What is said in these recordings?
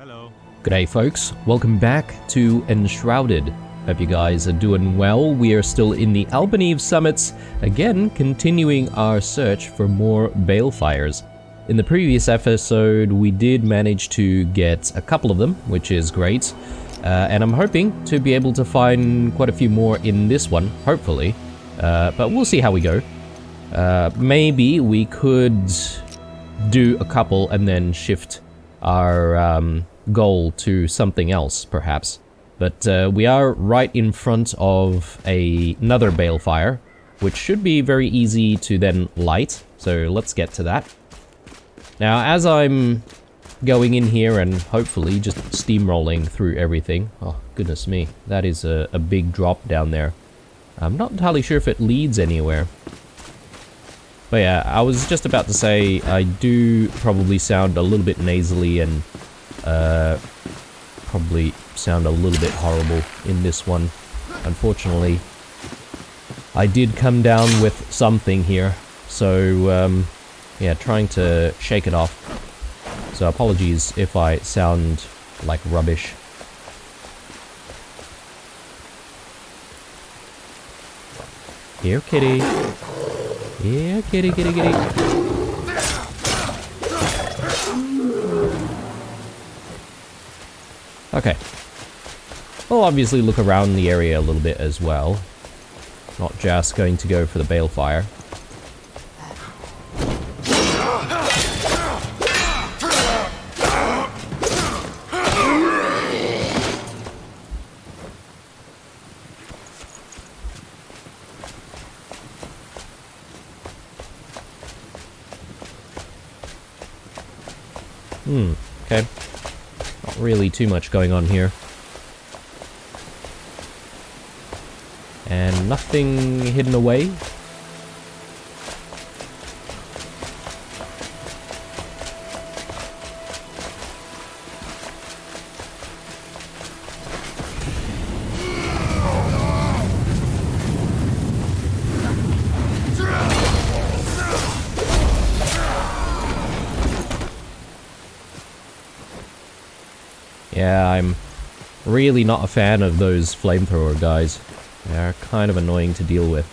Hello. G'day folks, welcome back to Enshrouded. Hope you guys are doing well. We are still in the Albanese summits, again continuing our search for more balefires. In the previous episode we did manage to get a couple of them, which is great. And I'm hoping to be able to find quite a few more in this one, hopefully. But we'll see how we go. Maybe we could do a couple and then shift our goal to something else, perhaps. But we are right in front of another balefire, which should be very easy to then light. So let's get to that. Now, as I'm going in here and hopefully just steamrolling through everything. Oh, goodness me. That is a big drop down there. I'm not entirely sure if it leads anywhere. But yeah, I was just about to say I do probably sound a little bit nasally and probably sound a little bit horrible in this one. Unfortunately, I did come down with something here. So, yeah, trying to shake it off. So apologies if I sound like rubbish. Here, kitty. Here, kitty, kitty, kitty. Okay. We'll obviously look around the area a little bit as well. Not just going to go for the balefire. Okay. Not really too much going on here. And nothing hidden away. Yeah, I'm really not a fan of those flamethrower guys. They're kind of annoying to deal with.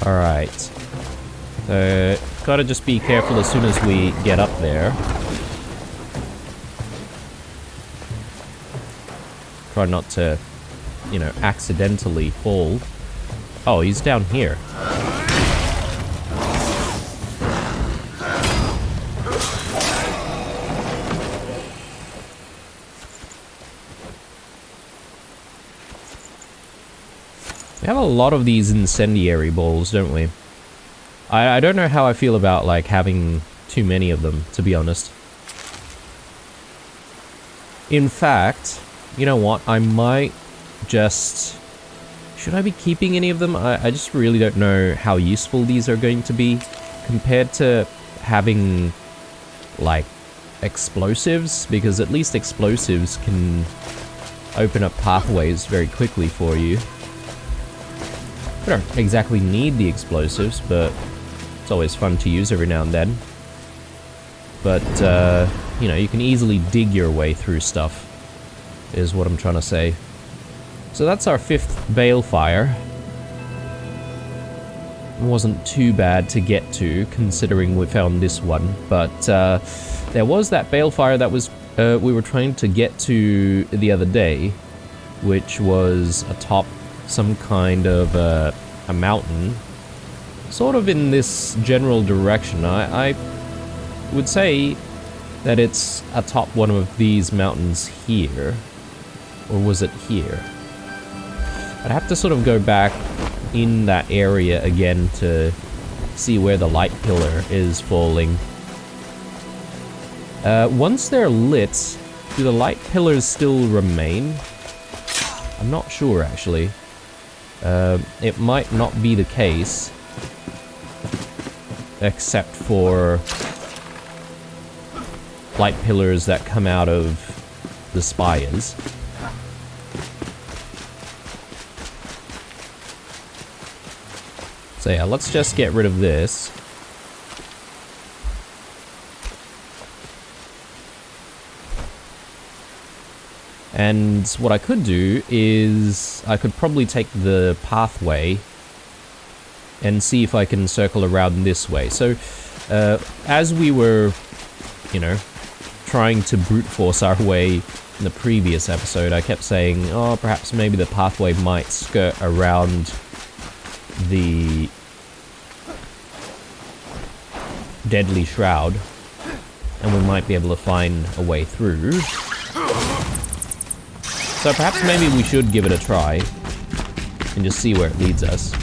Alright. So, gotta just be careful as soon as we get up there. Try not to, you know, accidentally fall. Oh, he's down here. We have a lot of these incendiary balls, don't we? I don't know how I feel about, like, having too many of them, to be honest. In fact, you know what, I might just... Should I be keeping any of them? I just really don't know how useful these are going to be compared to having, like, explosives, because at least explosives can open up pathways very quickly for you. I don't exactly need the explosives, but it's always fun to use every now and then. But, you know, you can easily dig your way through stuff, is what I'm trying to say. So that's our 5th balefire. It wasn't too bad to get to, considering we found this one. But there was that balefire that was we were trying to get to the other day, which was atop some kind of a mountain, sort of in this general direction. I would say that it's atop one of these mountains here. Or was it here? I'd have to sort of go back in that area again to see where the light pillar is falling. Once they're lit, do the light pillars still remain? I'm not sure, actually. It might not be the case. Except for light pillars that come out of the spires. So yeah, let's just get rid of this. And what I could do is I could probably take the pathway and see if I can circle around this way. So as we were, you know, trying to brute force our way in the previous episode, I kept saying, oh, perhaps maybe the pathway might skirt around the deadly shroud, and we might be able to find a way through. So perhaps maybe we should give it a try and just see where it leads us.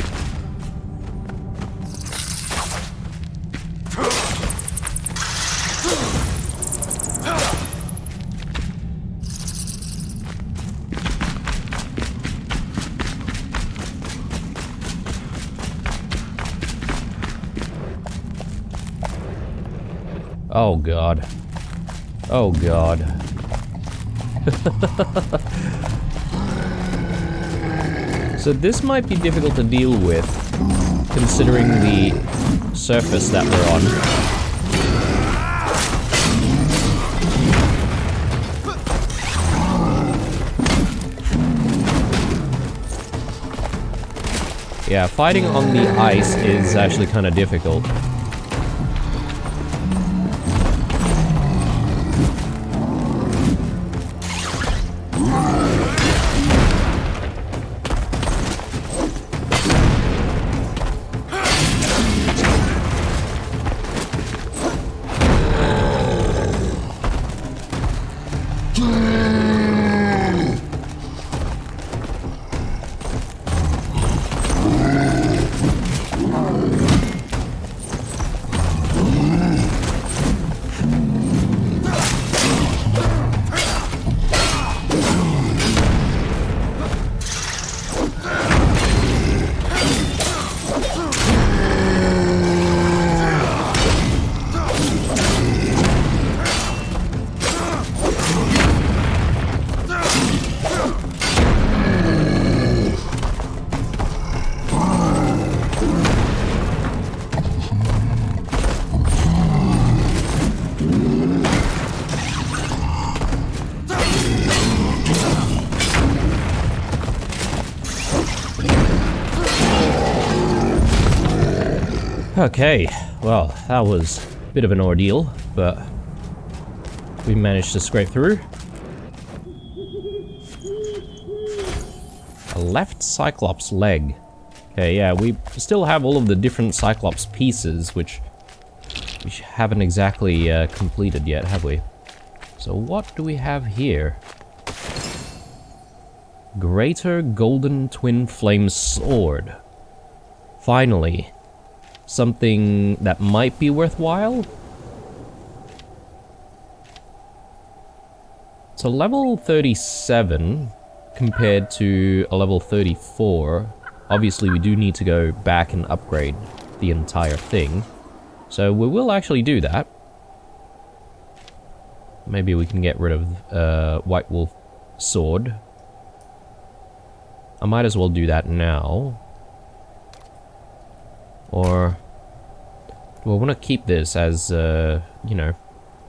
Oh god. Oh god. So this might be difficult to deal with, considering the surface that we're on. Yeah, fighting on the ice is actually kind of difficult. Okay, well, that was a bit of an ordeal, but we managed to scrape through. A left Cyclops leg. Okay, yeah, we still have all of the different Cyclops pieces, which we haven't exactly completed yet, have we? So what do we have here? Greater Golden Twin Flame Sword. Finally. Something that might be worthwhile? It's a level 37 compared to a level 34. Obviously we do need to go back and upgrade the entire thing. So we will actually do that. Maybe we can get rid of White Wolf Sword. I might as well do that now. Or do I want to keep this as, you know,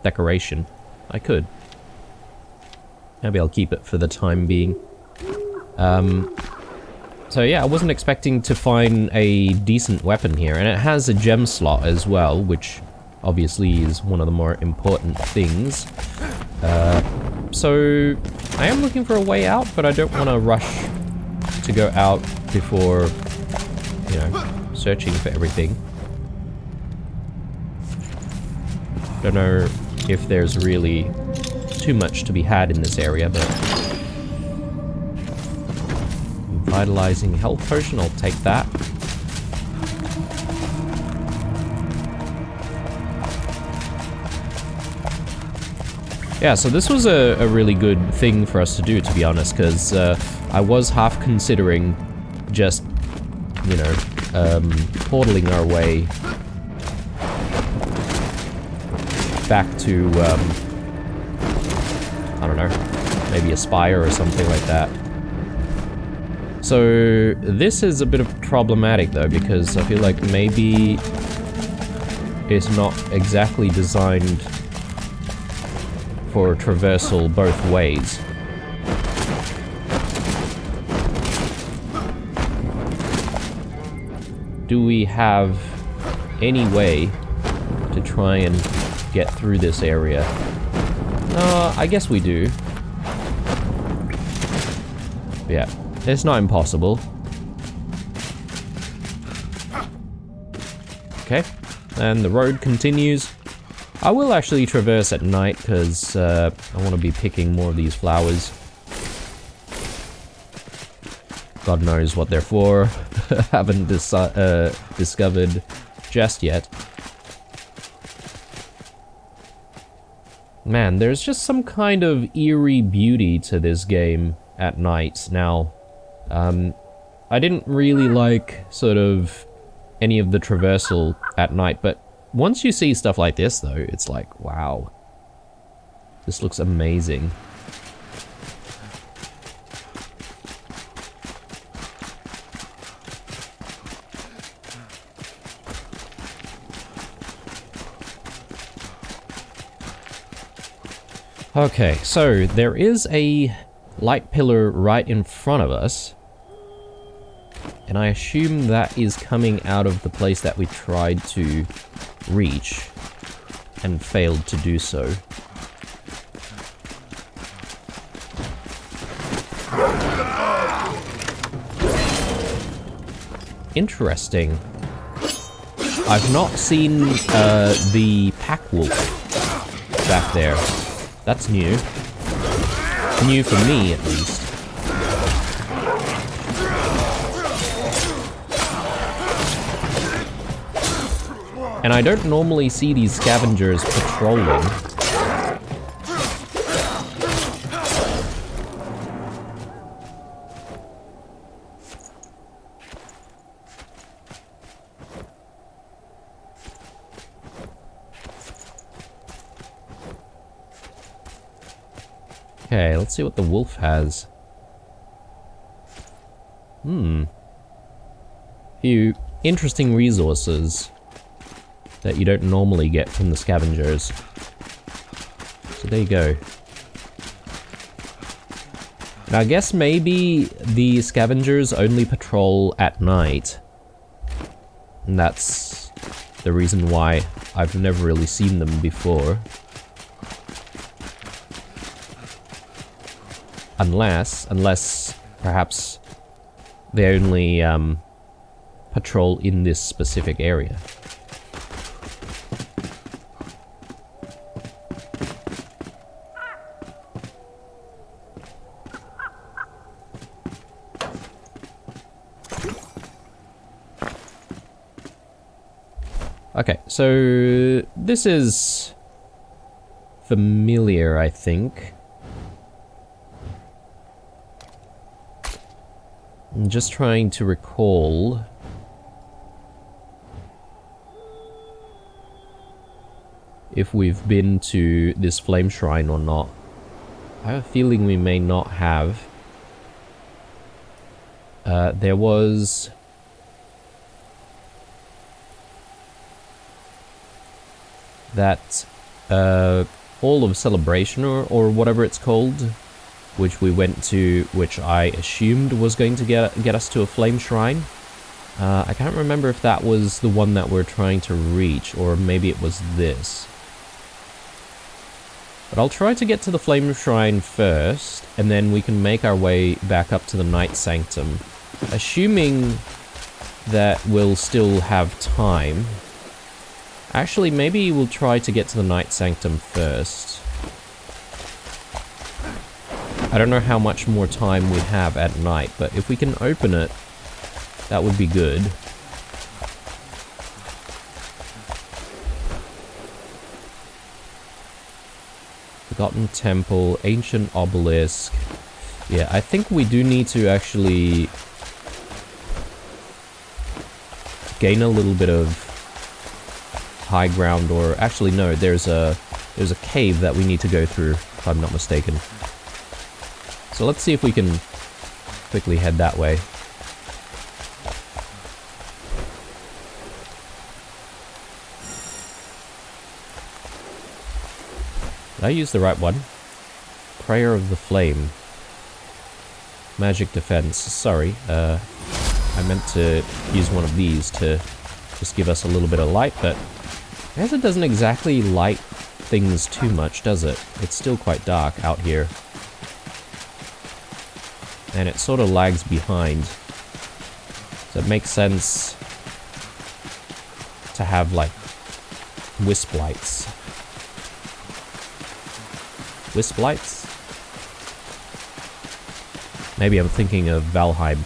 decoration? I could. Maybe I'll keep it for the time being. So yeah, I wasn't expecting to find a decent weapon here, and it has a gem slot as well, which obviously is one of the more important things. So I am looking for a way out, but I don't want to rush to go out before, you know, searching for everything. Don't know if there's really too much to be had in this area, but vitalizing health potion, I'll take that. Yeah, so this was a really good thing for us to do, to be honest, because I was half considering just, you know, portaling our way back to know, maybe a spire or something like that. So this is a bit of problematic though, because I feel like maybe it's not exactly designed for traversal both ways. Do we have any way to try and get through this area? I guess we do. Yeah, it's not impossible. Okay, and the road continues. I will actually traverse at night because I want to be picking more of these flowers. God knows what they're for. Haven't discovered just yet. Man, there's just some kind of eerie beauty to this game at night. Now, I didn't really like sort of any of the traversal at night, but once you see stuff like this though, it's like, wow. This looks amazing. Okay, so there is a light pillar right in front of us. And I assume that is coming out of the place that we tried to reach and failed to do so. Interesting. I've not seen the pack wolf back there. That's new. New for me, at least. And I don't normally see these scavengers patrolling. Okay, let's see what the wolf has. Few interesting resources that you don't normally get from the scavengers. So there you go. And I guess maybe the scavengers only patrol at night. And that's the reason why I've never really seen them before. Unless perhaps they only patrol in this specific area. Okay, so this is familiar, I think. I'm just trying to recall if we've been to this flame shrine or not. I have a feeling we may not have. There was that Hall of Celebration or whatever it's called, which we went to, which I assumed was going to get us to a flame shrine. I can't remember if that was the one that we're trying to reach, or maybe it was this. But I'll try to get to the flame shrine first, and then we can make our way back up to the Night Sanctum, assuming that we'll still have time. Actually, maybe we'll try to get to the Night Sanctum first. I don't know how much more time we have at night, but if we can open it, that would be good. Forgotten Temple, Ancient Obelisk. Yeah, I think we do need to actually gain a little bit of high ground, or actually no, there's a cave that we need to go through. if I'm not mistaken. So let's see if we can quickly head that way. Did I use the right one? Prayer of the Flame. Magic defense. Sorry, I meant to use one of these to just give us a little bit of light, but I guess it doesn't exactly light things too much, does it? It's still quite dark out here. And it sort of lags behind. So it makes sense to have, like, wisp lights. Wisp lights? Maybe I'm thinking of Valheim.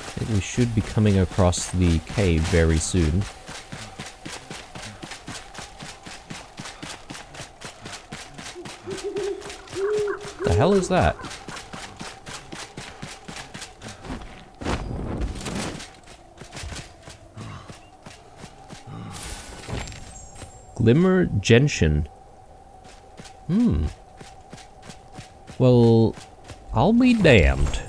I think we should be coming across the cave very soon. The hell is that? Glimmer Gentian. Well, I'll be damned.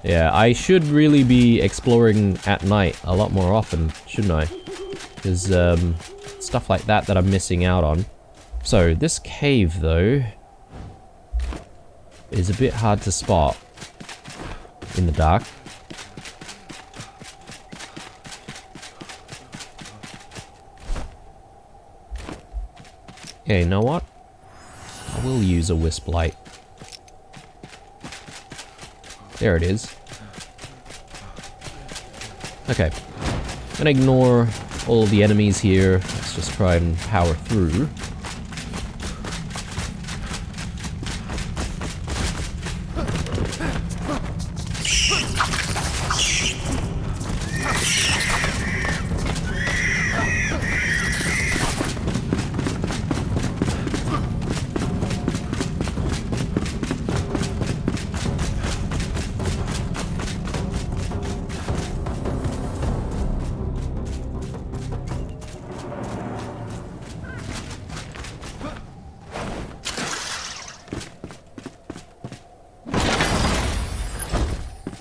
Yeah, I should really be exploring at night a lot more often, shouldn't I? There's stuff like that I'm missing out on. So, this cave, though, is a bit hard to spot in the dark. Yeah, you know what? I will use a wisp light. There it is. Okay. I'm gonna ignore all the enemies here. Let's just try and power through.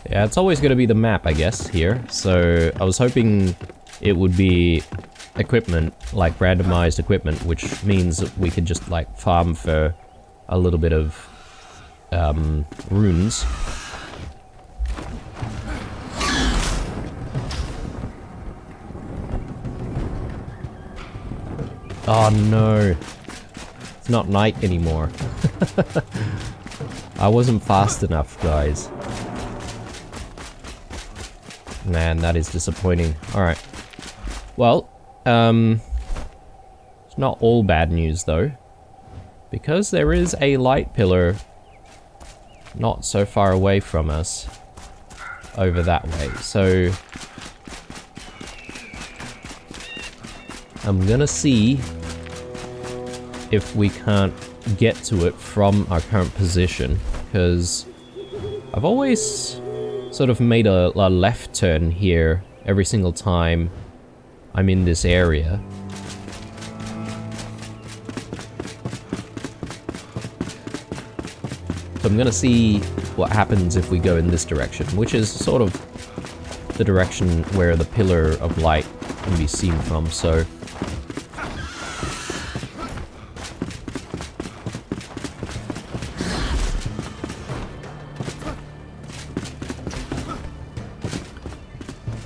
Yeah, it's always going to be the map, I guess, here. So I was hoping it would be equipment, like randomized equipment, which means that we could just, like, farm for a little bit of runes. Oh no, it's not night anymore. I wasn't fast enough, guys. Man, that is disappointing. Alright. Well, it's not all bad news, though. Because there is a light pillar not so far away from us. Over that way. So I'm gonna see if we can't get to it from our current position. Because I've always sort of made a left turn here every single time I'm in this area. So I'm gonna see what happens if we go in this direction, which is sort of the direction where the pillar of light can be seen from, so...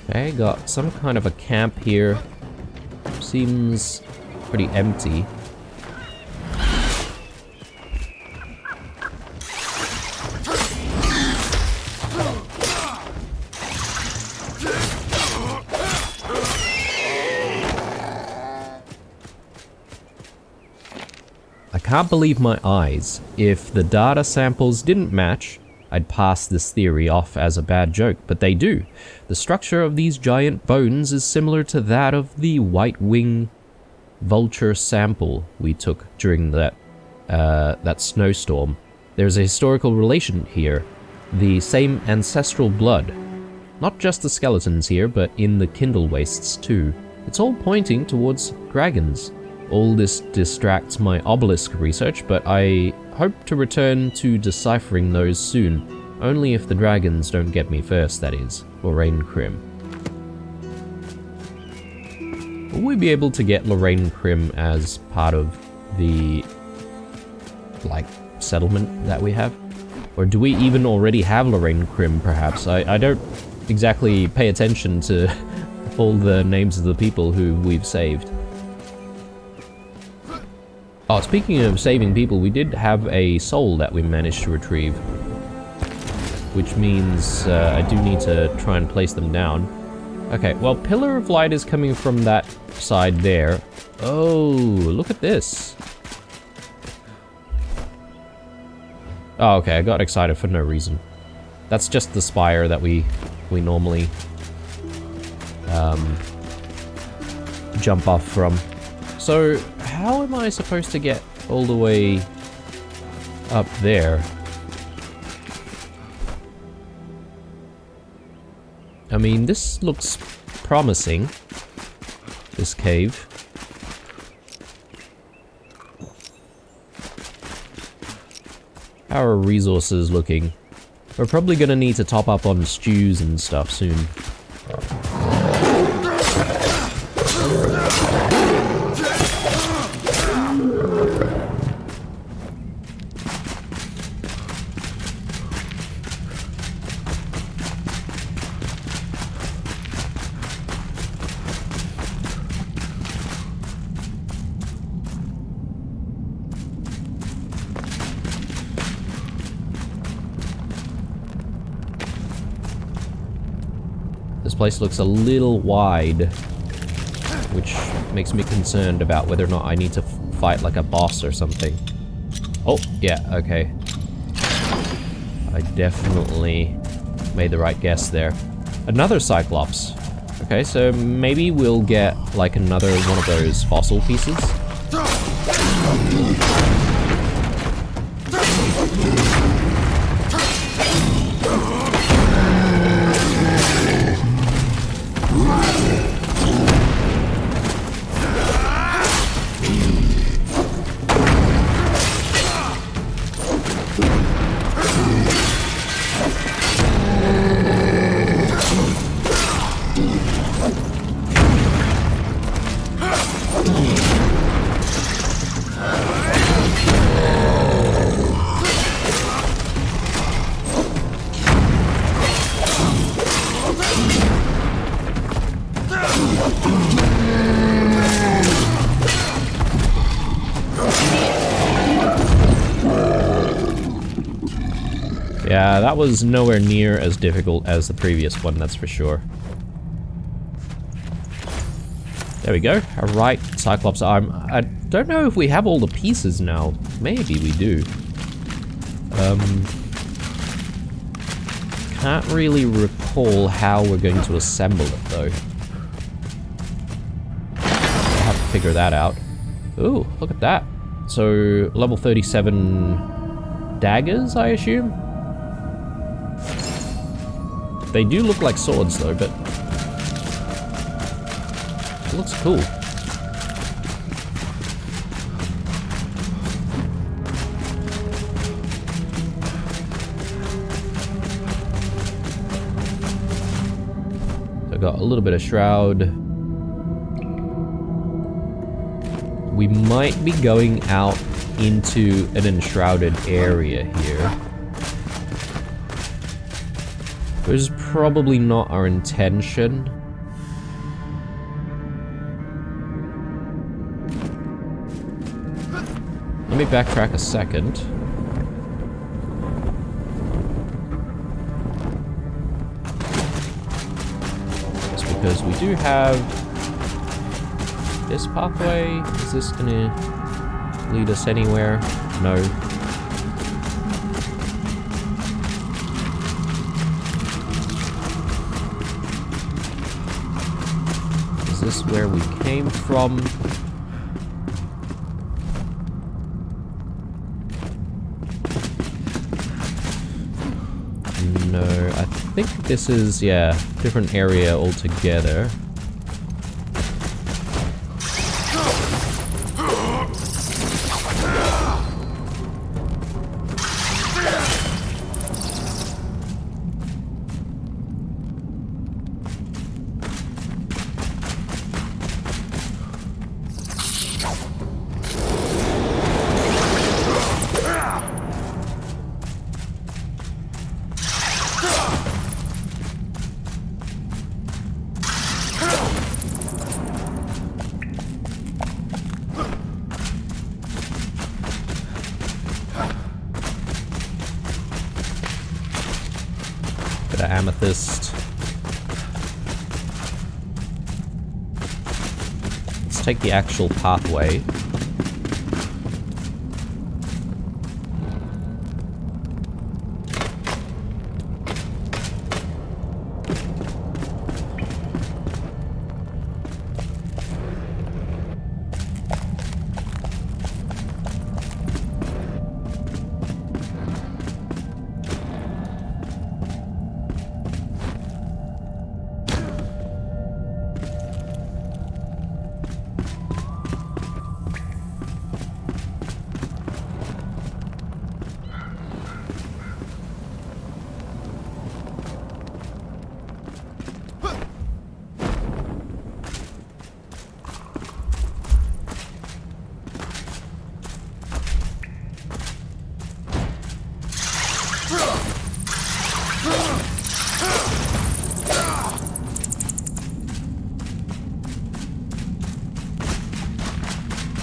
Okay, got some kind of a camp here. Seems pretty empty. I can't believe my eyes. If the data samples didn't match, I'd pass this theory off as a bad joke, but they do. The structure of these giant bones is similar to that of the white wing vulture sample we took during that snowstorm. There's a historical relation here. The same ancestral blood. Not just the skeletons here, but in the Kindle wastes too. It's all pointing towards dragons. All this distracts my obelisk research, but I hope to return to deciphering those soon. Only if the dragons don't get me first, that is. Lorraine Crim. Will we be able to get Lorraine Crim as part of the, like, settlement that we have? Or do we even already have Lorraine Crim, perhaps? I don't exactly pay attention to all the names of the people who we've saved. Oh, speaking of saving people, we did have a soul that we managed to retrieve. Which means I do need to try and place them down. Okay, well, Pillar of Light is coming from that side there. Oh, look at this. Oh, okay, I got excited for no reason. That's just the spire that we normally jump off from. So, how am I supposed to get all the way up there? I mean, this looks promising, this cave. How are resources looking? We're probably gonna need to top up on stews and stuff soon. This place looks a little wide, which makes me concerned about whether or not I need to fight like a boss or something. Oh, yeah, okay. I definitely made the right guess there. Another Cyclops. Okay, so maybe we'll get like another one of those fossil pieces. Yeah, that was nowhere near as difficult as the previous one, that's for sure. There we go. Alright, Cyclops arm. I don't know if we have all the pieces now. Maybe we do. Can't really recall how we're going to assemble it, though. I'll have to figure that out. Ooh, look at that. So, level 37 daggers, I assume? They do look like swords, though, but it looks cool. So I got a little bit of shroud. We might be going out into an enshrouded area here. Which is probably not our intention. Let me backtrack a second. Just because we do have this pathway. Is this gonna lead us anywhere? No. Is this where we came from? I think this is, yeah, different area altogether. Bit of amethyst. Let's take the actual pathway.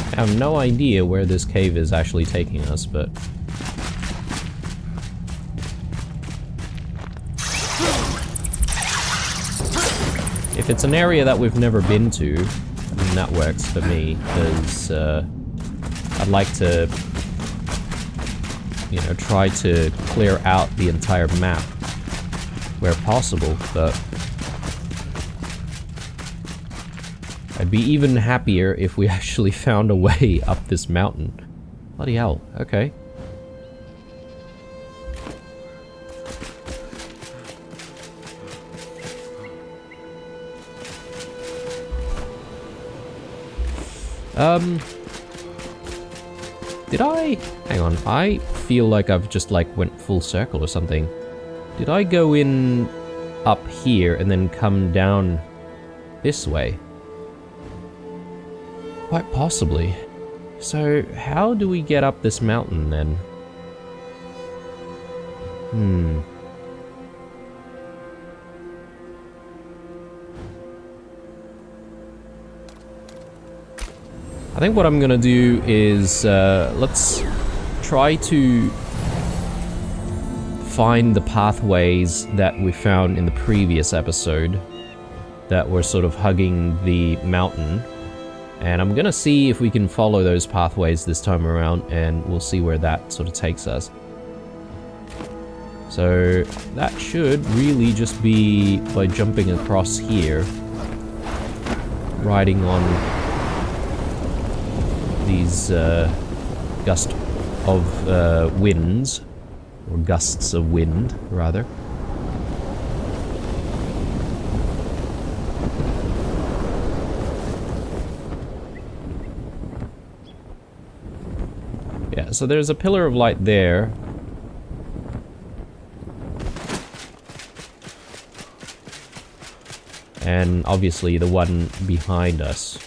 I have no idea where this cave is actually taking us, but... if it's an area that we've never been to, I mean, that works for me, because I'd like to, you know, try to clear out the entire map where possible, but I'd be even happier if we actually found a way up this mountain. Bloody hell, okay. Did I... hang on, I feel like I've just like went full circle or something. Did I go in up here and then come down this way? Quite possibly. So, how do we get up this mountain then? I think what I'm gonna do is, let's try to find the pathways that we found in the previous episode that were sort of hugging the mountain. And I'm gonna see if we can follow those pathways this time around, and we'll see where that sort of takes us. So that should really just be by jumping across here, riding on these gusts of winds, or gusts of wind, rather. Yeah, so there's a pillar of light there. And obviously the one behind us.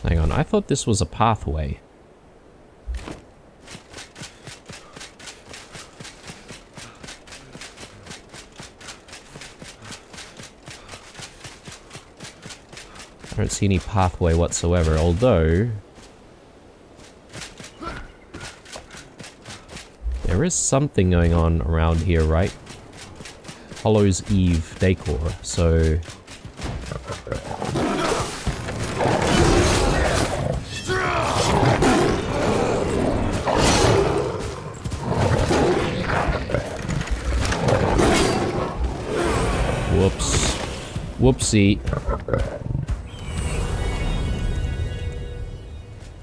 Hang on, I thought this was a pathway. I don't see any pathway whatsoever, although... there is something going on around here, right? Hollow's Eve decor, so... whoops. Whoopsie.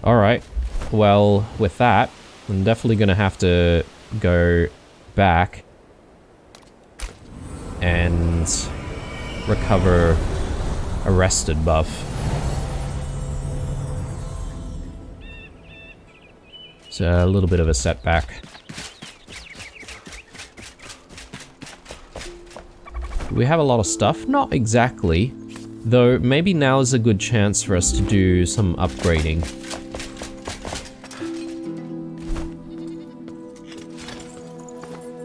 Alright. Well, with that, I'm definitely gonna have to go back and recover Arrested buff. It's a little bit of a setback. Do we have a lot of stuff? Not exactly. Though, maybe now is a good chance for us to do some upgrading.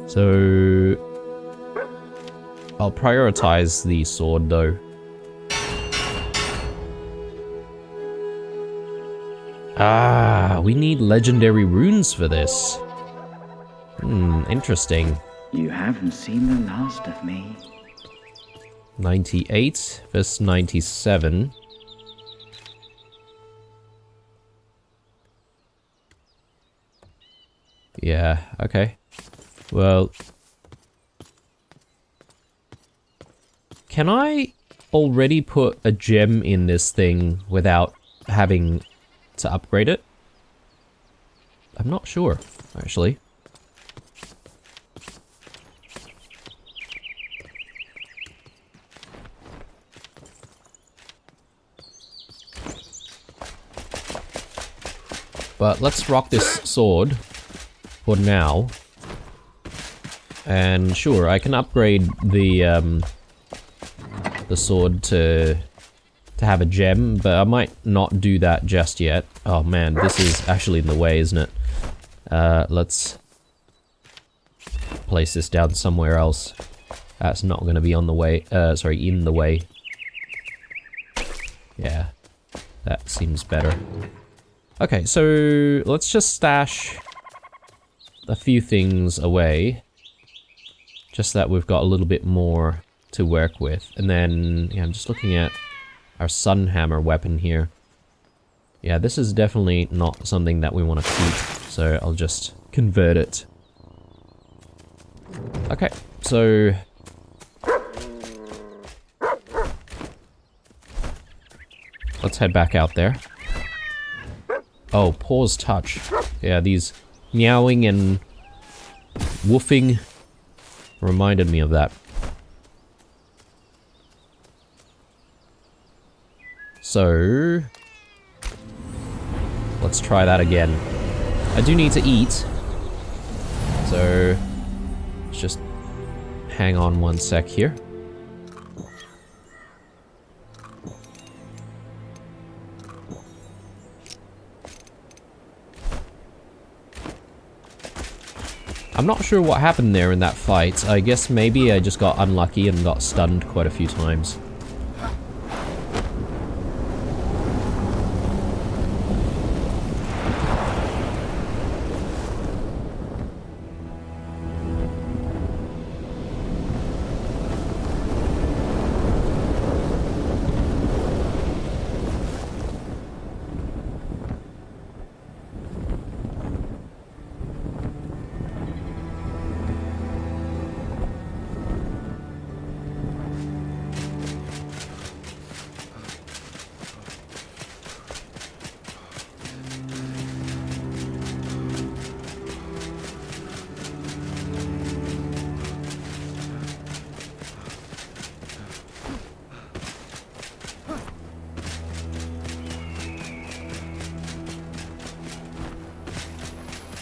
So... I'll prioritize the sword, though. Ah, we need legendary runes for this. Interesting. You haven't seen the last of me. 98 versus 97. Yeah, okay. Well... Can I already put a gem in this thing without having to upgrade it? I'm not sure, actually. But let's rock this sword for now. And sure, I can upgrade the sword to have a gem, but I might not do that just yet. Oh man, this is actually in the way, isn't it? Let's place this down somewhere else. That's not going to be on the way, sorry, in the way. Yeah, that seems better. Okay, so let's just stash a few things away. Just that we've got a little bit more to work with. And then, yeah, I'm just looking at our Sunhammer weapon here. Yeah, this is definitely not something that we want to keep, so I'll just convert it. Okay, so... let's head back out there. Oh, Paws Touch. Yeah, these meowing and woofing reminded me of that. So... let's try that again. I do need to eat. So... let's just hang on one sec here. I'm not sure what happened there in that fight. I guess maybe I just got unlucky and got stunned quite a few times.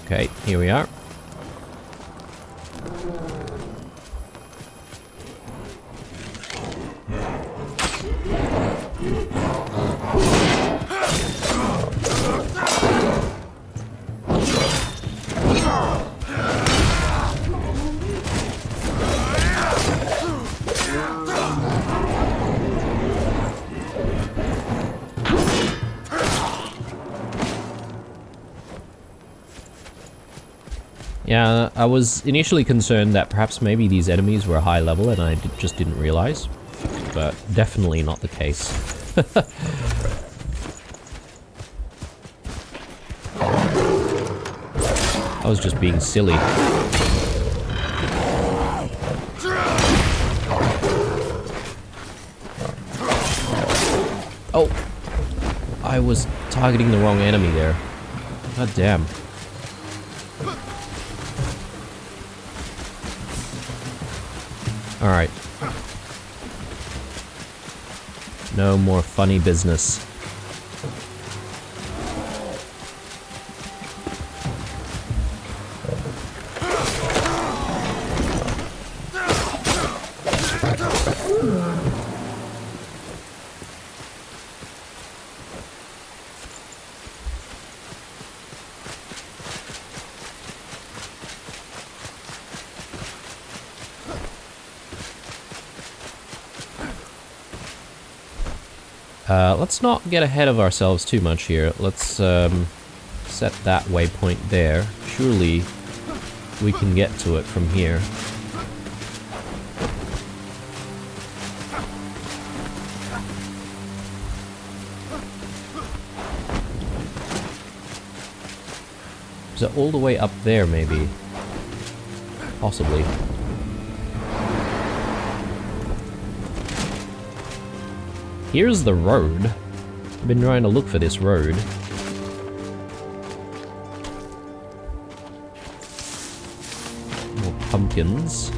Okay, here we are. Yeah, I was initially concerned that perhaps maybe these enemies were high level and I just didn't realize, but definitely not the case. I was just being silly. Oh! I was targeting the wrong enemy there. God damn. Alright. No more funny business. Let's not get ahead of ourselves too much here. Let's set that waypoint there. Surely we can get to it from here. Is it all the way up there, maybe? Possibly. Here's the road. I've been trying to look for this road. More pumpkins.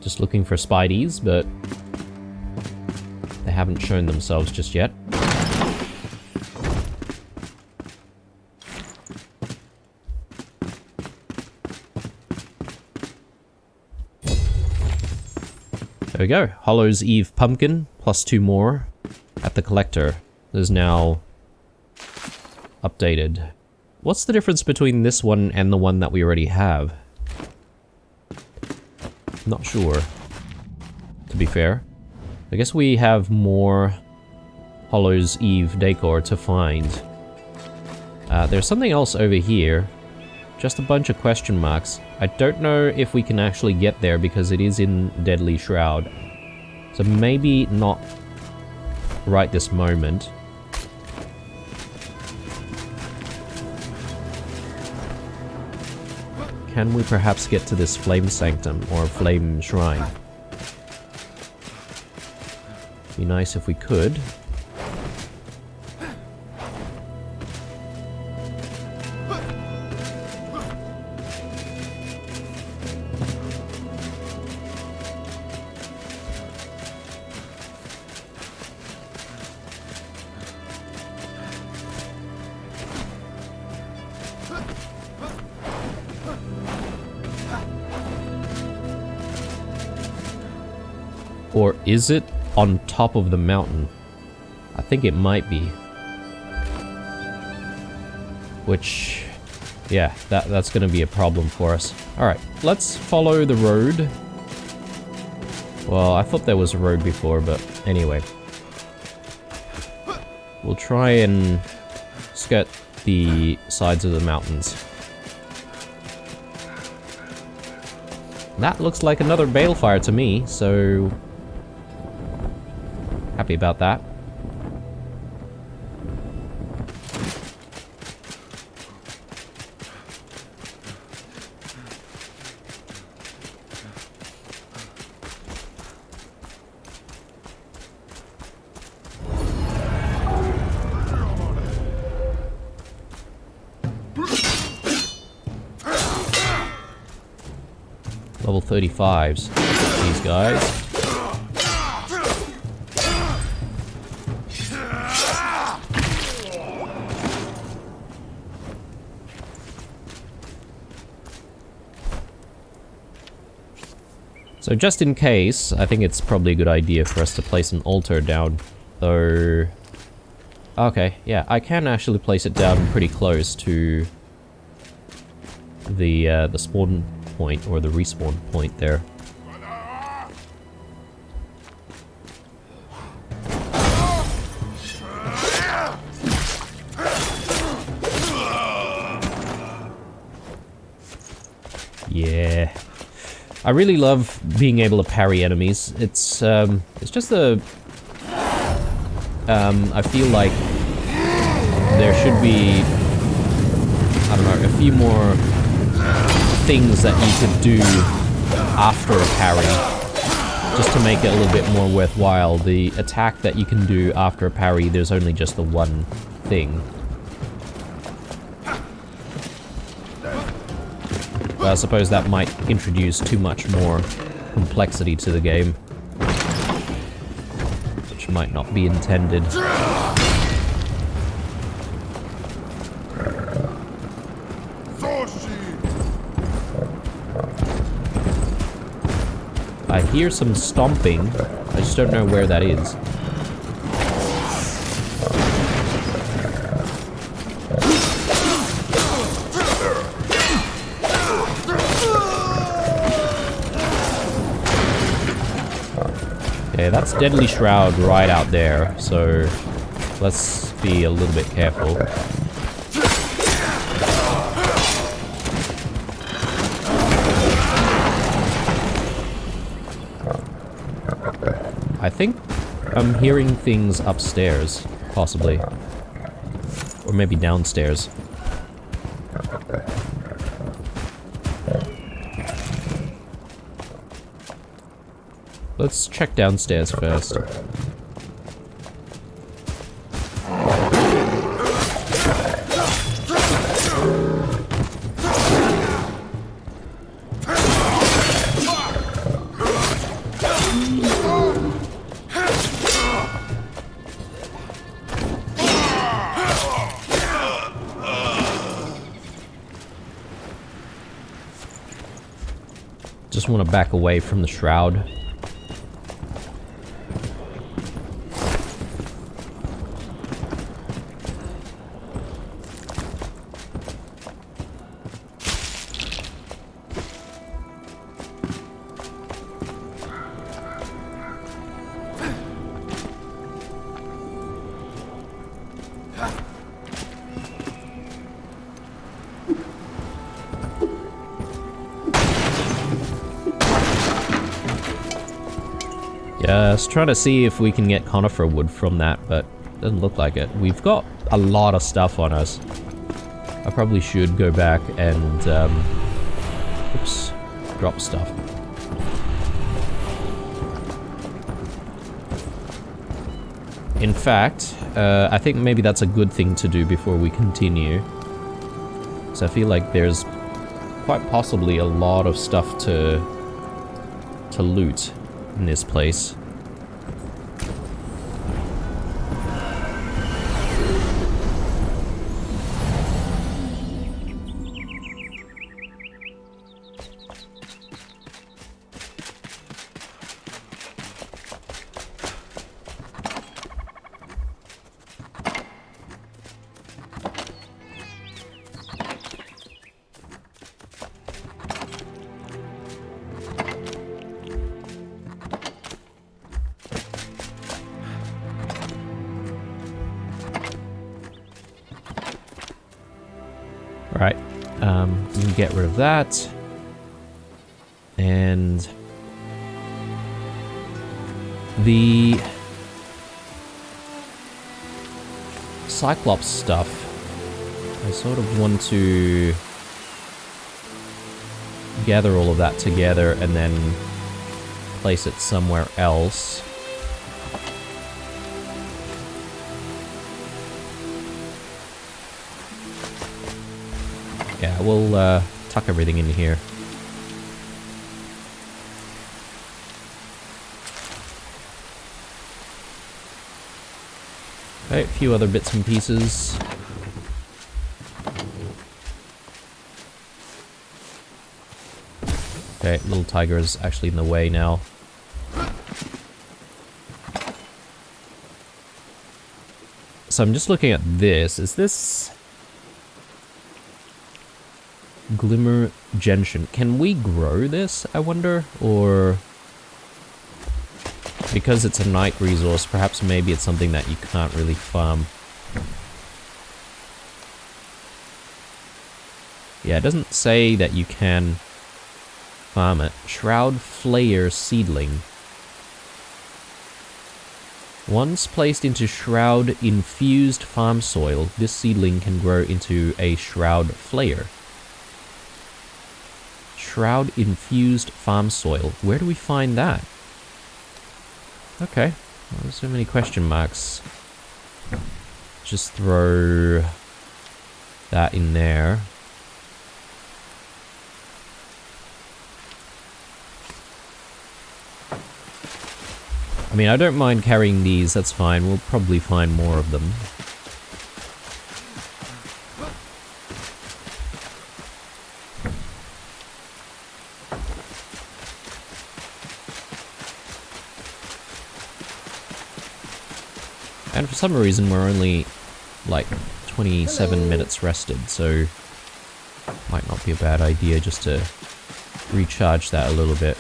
Just looking for Spideys, but they haven't shown themselves just yet. There we go. Hollow's Eve pumpkin, plus 2 more at the collector. Is now updated. What's the difference between this one and the one that we already have? Not sure, to be fair. I guess we have more Hollow's Eve decor to find. There's something else over here. Just a bunch of question marks. I don't know if we can actually get there because it is in Deadly Shroud. So maybe not right this moment. Can we perhaps get to this Flame Sanctum or Flame Shrine? Be nice if we could. Or is it on top of the mountain? I think it might be. Which, yeah, that's gonna be a problem for us. Alright, let's follow the road. Well, I thought there was a road before, but anyway. We'll try and skirt the sides of the mountains. That looks like another balefire to me, so happy about that. Level 35s, these guys. So just in case, I think it's probably a good idea for us to place an altar down, though. Okay, yeah, I can actually place it down pretty close to the spawn point, or the respawn point there. Yeah. I really love being able to parry enemies. It's just a... I feel like there should be, I don't know, a few more things that you could do after a parry, just to make it a little bit more worthwhile. The attack that you can do after a parry, there's only just the one thing. But I suppose that might introduce too much more complexity to the game, which might not be intended. I hear some stomping. I just don't know where that is. Okay, that's Deadly Shroud right out there, so let's be a little bit careful. I think I'm hearing things upstairs, possibly. Or maybe downstairs. Let's check downstairs first. Just want to back away from the shroud. Just trying to see if we can get conifer wood from that, but doesn't look like it. We've got a lot of stuff on us. I probably should go back and, oops, drop stuff. In fact, I think maybe that's a good thing to do before we continue. So I feel like there's quite possibly a lot of stuff to loot in this place. Right, we can get rid of that. And the Cyclops stuff, I sort of want to gather all of that together and then place it somewhere else. Yeah, we'll tuck everything in here. Okay, a few other bits and pieces. Okay, little tiger is actually in the way now. So I'm just looking at this. Is this Glimmer Gentian? Can we grow this, I wonder? Or because it's a night resource, perhaps maybe it's something that you can't really farm. Yeah, it doesn't say that you can farm it. Shroud Flayer Seedling. Once placed into shroud-infused farm soil, this seedling can grow into a shroud flayer. Shroud-infused farm soil. Where do we find that? Okay. Well, there's so many question marks. Just throw that in there. I mean, I don't mind carrying these, that's fine. We'll probably find more of them. And for some reason, we're only, like, 27 minutes rested, so might not be a bad idea just to recharge that a little bit.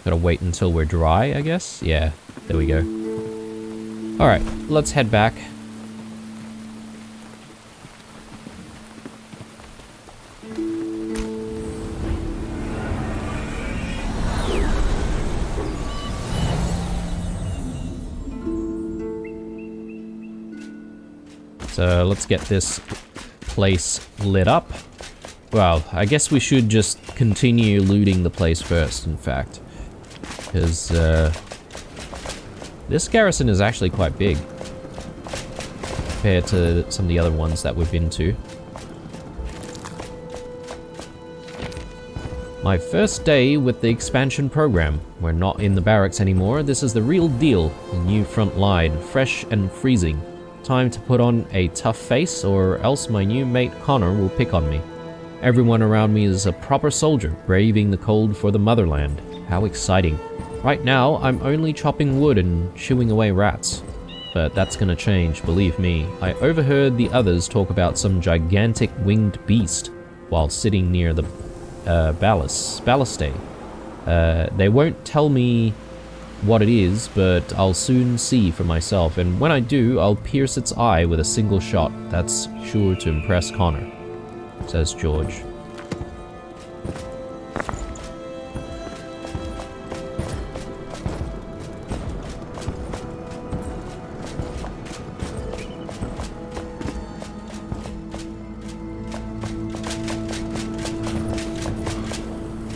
Gotta wait until we're dry, I guess? Yeah, there we go. Alright, let's head back. So let's get this place lit up. Well, I guess we should just continue looting the place first, in fact. Because, this garrison is actually quite big compared to some of the other ones that we've been to. My first day with the expansion program. We're not in the barracks anymore. This is the real deal. A new front line, fresh and freezing. Time to put on a tough face, or else my new mate Connor will pick on me. Everyone around me is a proper soldier, braving the cold for the motherland. How exciting. Right now, I'm only chopping wood and shooing away rats. But that's gonna change, believe me. I overheard the others talk about some gigantic winged beast while sitting near the balustrade. They won't tell me what it is, but I'll soon see for myself, and when I do, I'll pierce its eye with a single shot. That's sure to impress Connor, says George.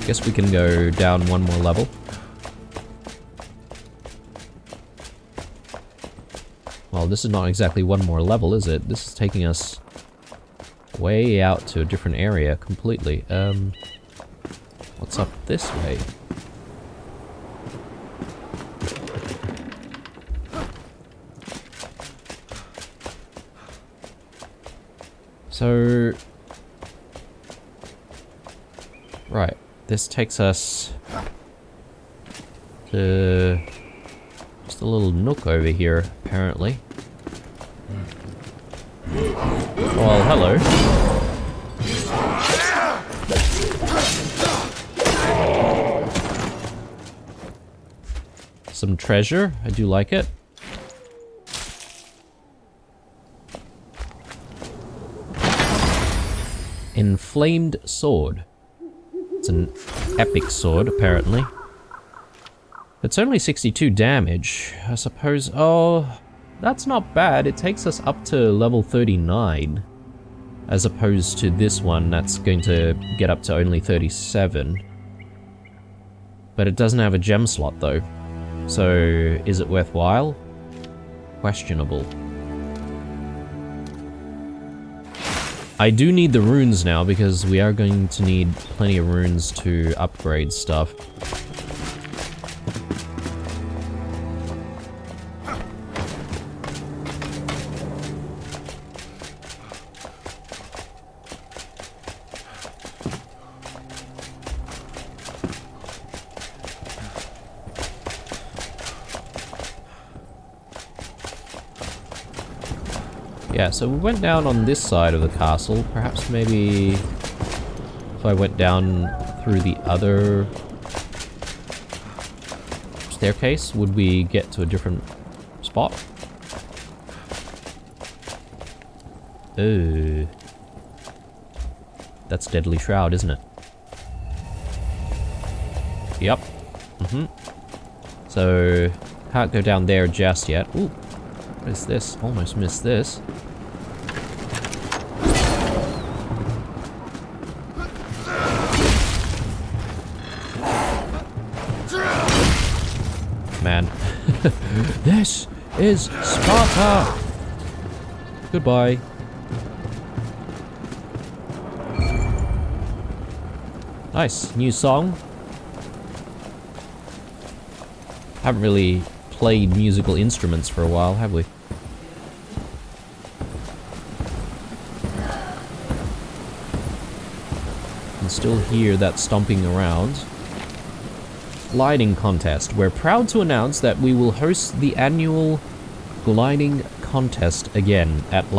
Guess we can go down one more level. Well, this is not exactly one more level, is it? This is taking us way out to a different area completely. What's up this way? So... right. This takes us to just a little nook over here, apparently. Well, hello. Some treasure. I do like it. Inflamed sword. It's an epic sword, apparently. It's only 62 damage, I suppose. Oh, that's not bad. It takes us up to level 39. As opposed to this one, that's going to get up to only 37. But it doesn't have a gem slot, though. So, is it worthwhile? Questionable. I do need the runes now, because we are going to need plenty of runes to upgrade stuff. Yeah, so we went down on this side of the castle. Perhaps maybe if I went down through the other staircase, would we get to a different spot? Ooh. That's Deadly Shroud, isn't it? Yep. So, can't go down there just yet. Ooh, what is this? Almost missed this. Man. This is Sparta! Goodbye. Nice, new song. Haven't really played musical instruments for a while, have we? Can still hear that stomping around. Gliding contest. We're proud to announce that we will host the annual gliding contest again as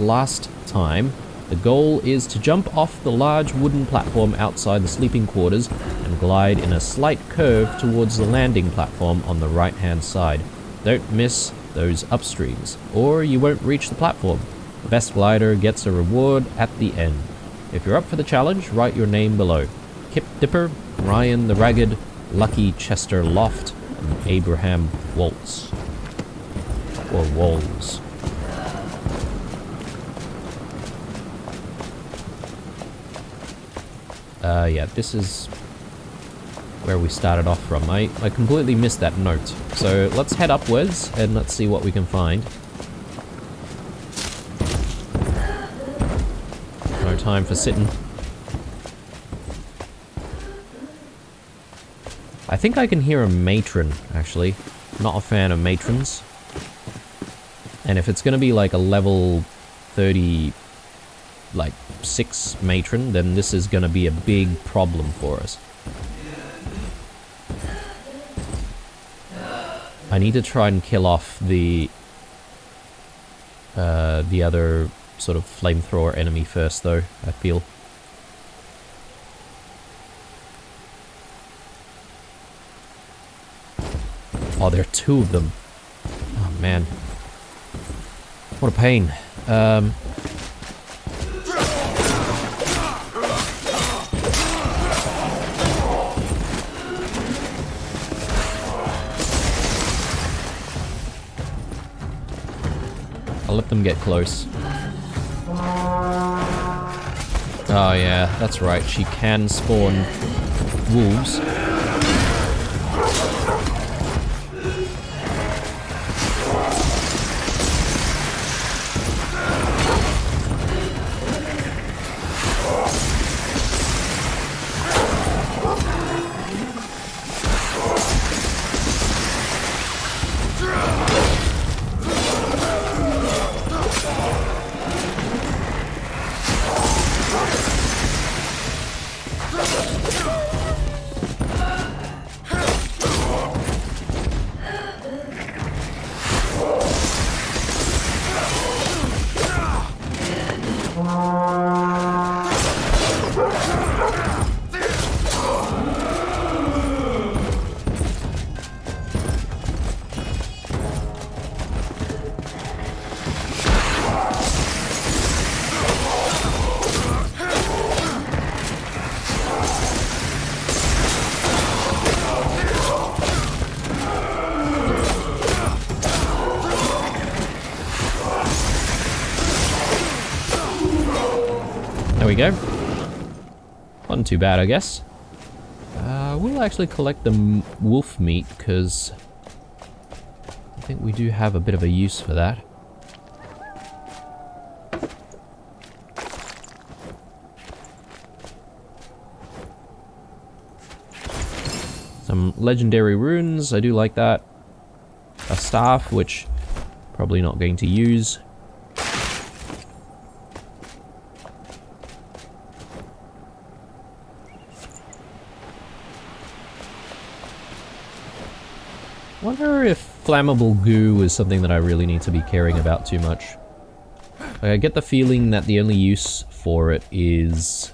last time. The goal is to jump off the large wooden platform outside the sleeping quarters and glide in a slight curve towards the landing platform on the right-hand side. Don't miss those upstreams, or you won't reach the platform. The best glider gets a reward at the end. If you're up for the challenge, write your name below. Kip Dipper, Ryan the Ragged, Lucky Chester Loft, and Abraham Waltz. Or Walls. Yeah, this is where we started off from. I completely missed that note. So let's head upwards and let's see what we can find. No time for sitting. I think I can hear a matron, actually. Not a fan of matrons. And if it's gonna be like a level 30... like 6 matron, then this is gonna be a big problem for us. I need to try and kill off the other sort of flamethrower enemy first, though, I feel. Oh, there are 2 of them. Oh, man. What a pain. I'll let them get close. Oh yeah, that's right, she can spawn wolves. There we go. Wasn't too bad, I guess. We'll actually collect the wolf meat, because I think we do have a bit of a use for that. Some legendary runes, I do like that. A staff, which probably not going to use. Wonder if flammable goo is something that I really need to be caring about too much. I get the feeling that the only use for it is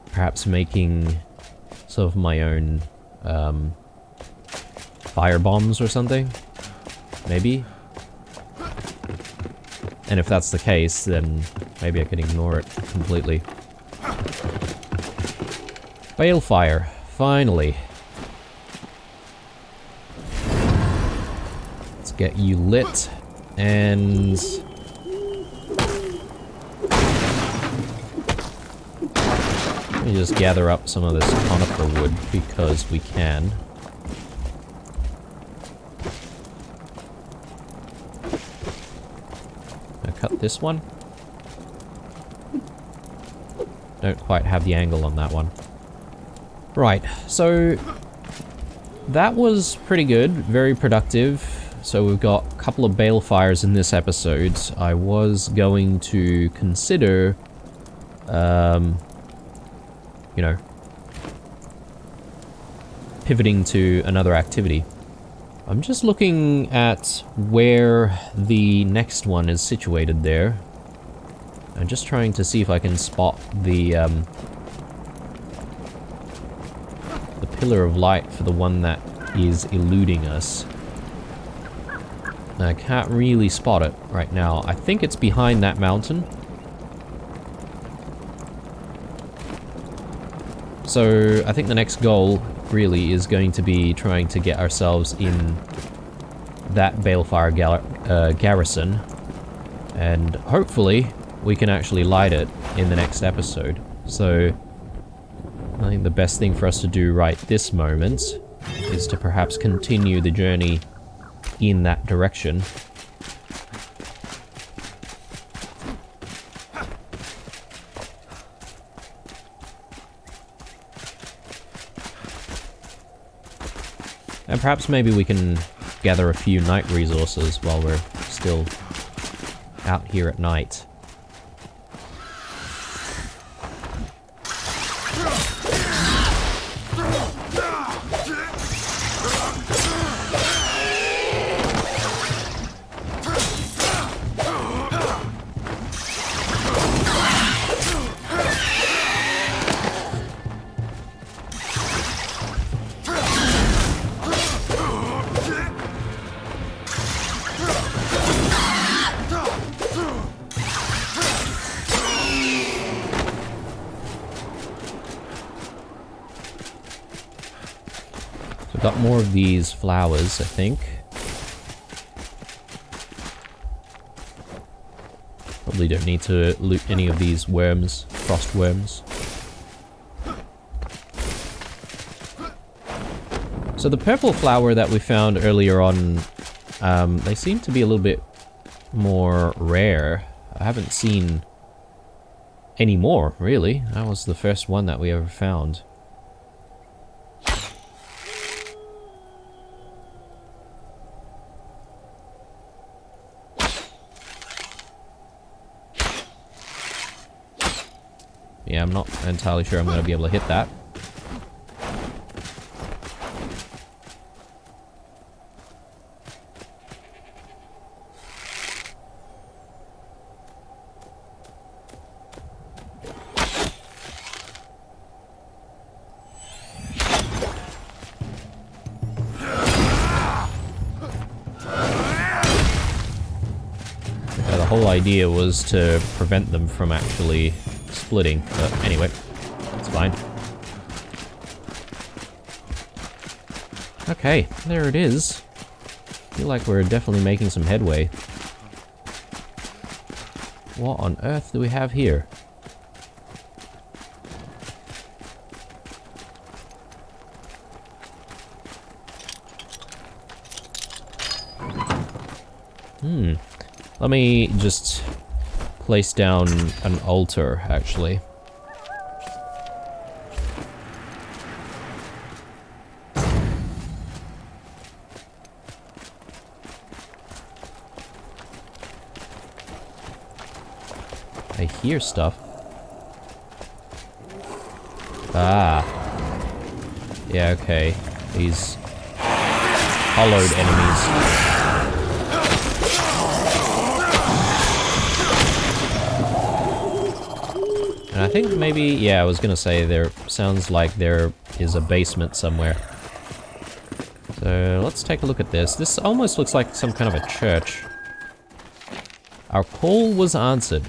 perhaps making some of my own fire bombs or something. Maybe. And if that's the case, then maybe I can ignore it completely. Balefire, finally. Let's get you lit, and... let me just gather up some of this conifer wood, because we can. I'll cut this one. Don't quite have the angle on that one. Right, so that was pretty good, very productive. So we've got a couple of balefires in this episode. I was going to consider, you know, pivoting to another activity. I'm just looking at where the next one is situated there. I'm just trying to see if I can spot the pillar of light for the one that is eluding us. And I can't really spot it right now. I think it's behind that mountain. So I think the next goal really is going to be trying to get ourselves in that balefire garrison, and hopefully we can actually light it in the next episode. So I think the best thing for us to do right this moment is to perhaps continue the journey in that direction. And perhaps maybe we can gather a few night resources while we're still out here at night. Got more of these flowers, I think. Probably don't need to loot any of these worms, frost worms. So the purple flower that we found earlier on, they seem to be a little bit more rare. I haven't seen any more, really. That was the first one that we ever found. Yeah, I'm not entirely sure I'm going to be able to hit that. Yeah, the whole idea was to prevent them from actually splitting, but anyway, it's fine. Okay, there it is. Feel like we're definitely making some headway. What on earth do we have here? Let me just place down an altar, actually. I hear stuff. Ah. Yeah, okay. These hollowed enemies. And I think maybe, yeah, I was gonna say there sounds like there is a basement somewhere. So let's take a look at this. This almost looks like some kind of a church. Our call was answered.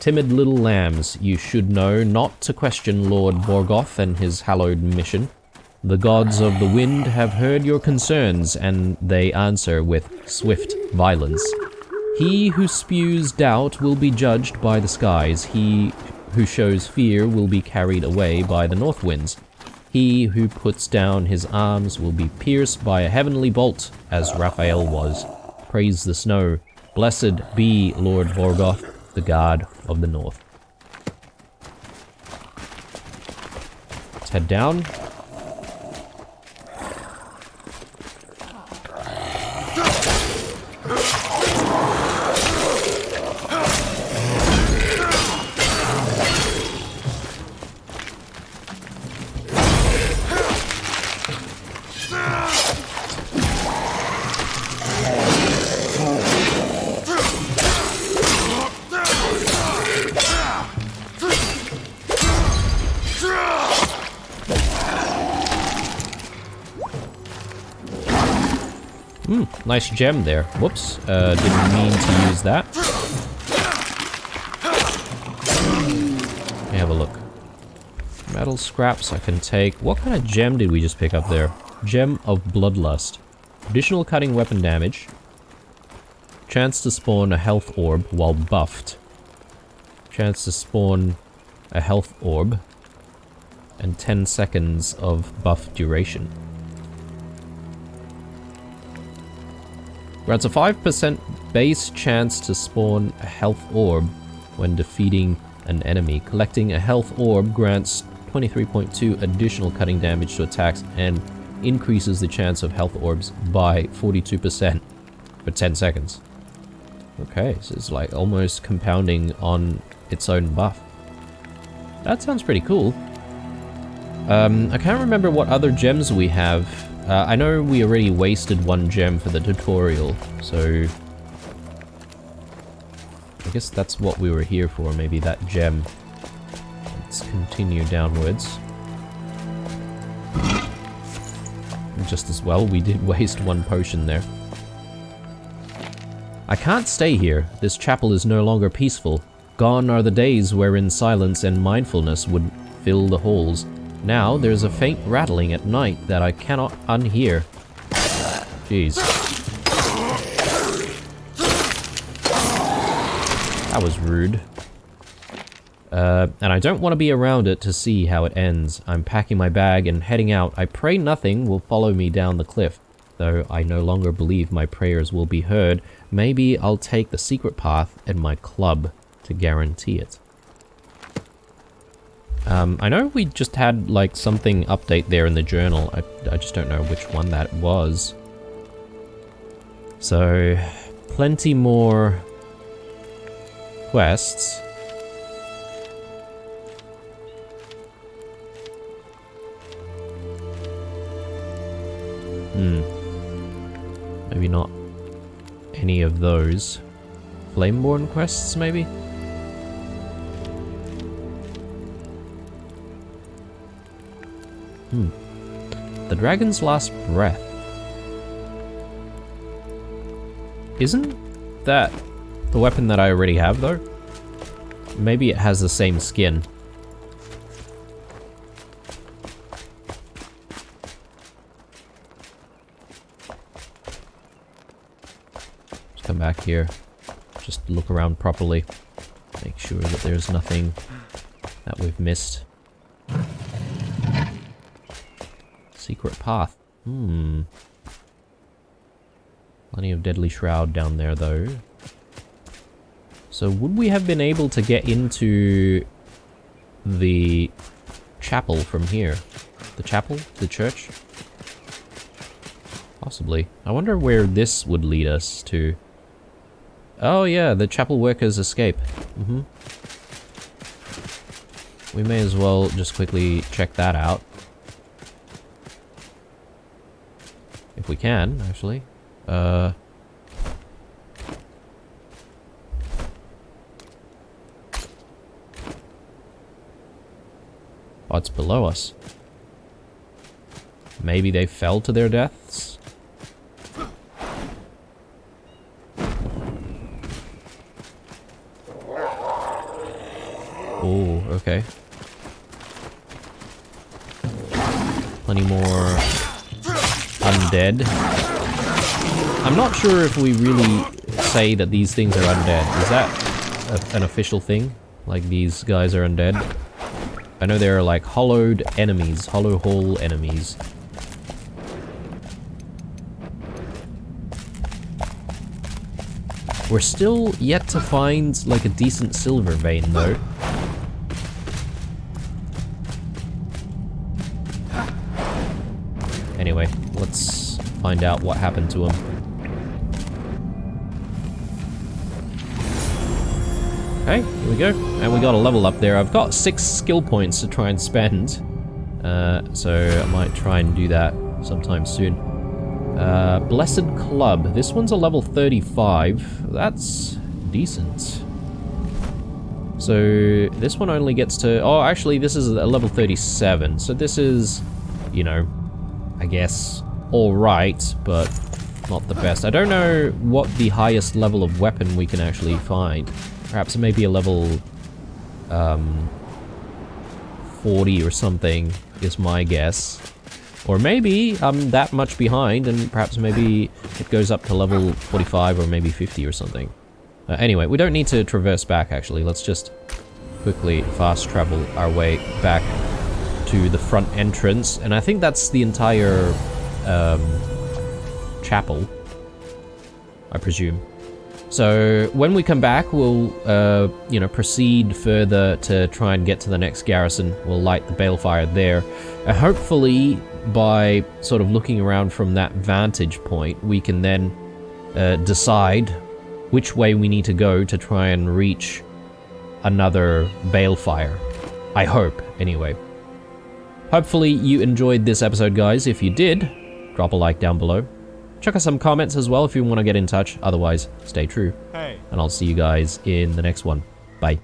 Timid little lambs, you should know not to question Lord Morgoth and his hallowed mission. The gods of the wind have heard your concerns, and they answer with swift violence. He who spews doubt will be judged by the skies. He who shows fear will be carried away by the north winds. He who puts down his arms will be pierced by a heavenly bolt, as Raphael was. Praise the snow. Blessed be Lord Morgoth, the god of the north. Let's head down. Nice gem there. Whoops. Didn't mean to use that. Let me have a look. Metal scraps I can take. What kind of gem did we just pick up there? Gem of Bloodlust. Additional cutting weapon damage. Chance to spawn a health orb while buffed. Chance to spawn a health orb. And 10 seconds of buff duration. Grants a 5% base chance to spawn a health orb when defeating an enemy. Collecting a health orb grants 23.2 additional cutting damage to attacks and increases the chance of health orbs by 42% for 10 seconds. Okay, so it's like almost compounding on its own buff. That sounds pretty cool. I can't remember what other gems we have. I know we already wasted one gem for the tutorial, so I guess that's what we were here for, maybe that gem. Let's continue downwards. Just as well, we did waste one potion there. I can't stay here. This chapel is no longer peaceful. Gone are the days wherein silence and mindfulness would fill the halls. Now, there's a faint rattling at night that I cannot unhear. Jeez. That was rude. And I don't want to be around it to see how it ends. I'm packing my bag and heading out. I pray nothing will follow me down the cliff. Though I no longer believe my prayers will be heard, maybe I'll take the secret path and my club to guarantee it. I know we just had, like, something update there in the journal. I just don't know which one that was. So, plenty more quests. Maybe not any of those. Flameborn quests, maybe? The Dragon's Last Breath. Isn't that the weapon that I already have, though? Maybe it has the same skin. Just come back here. Just look around properly. Make sure that there's nothing that we've missed. Secret path. Plenty of deadly shroud down there, though. So would we have been able to get into the chapel from here? The chapel? The church? Possibly. I wonder where this would lead us to. Oh yeah, the chapel workers escape. We may as well just quickly check that out. If we can, actually. Oh, it's below us. Maybe they fell to their deaths? okay. Plenty more undead. I'm not sure if we really say that these things are undead. Is that an official thing? Like these guys are undead? I know there are like hollowed enemies, hollow hole enemies. We're still yet to find like a decent silver vein though. Anyway, let's find out what happened to him. Okay, here we go. And we got a level up there. I've got 6 skill points to try and spend. So I might try and do that sometime soon. Blessed Club. This one's a level 35. That's decent. So this one only gets to... Oh, actually, this is a level 37. So this is, you know, I guess alright, but not the best. I don't know what the highest level of weapon we can actually find. Perhaps it may be a level 40 or something is my guess. Or maybe I'm that much behind and perhaps maybe it goes up to level 45 or maybe 50 or something. Anyway, we don't need to traverse back actually. Let's just quickly fast travel our way back to the front entrance. And I think that's the entire chapel, I presume. So when we come back, we'll, you know, proceed further to try and get to the next garrison. We'll light the balefire there. Hopefully, by sort of looking around from that vantage point, we can then decide which way we need to go to try and reach another balefire. I hope, anyway. Hopefully you enjoyed this episode, guys. If you did, drop a like down below. Check out some comments as well if you want to get in touch. Otherwise, stay true. Hey. And I'll see you guys in the next one. Bye.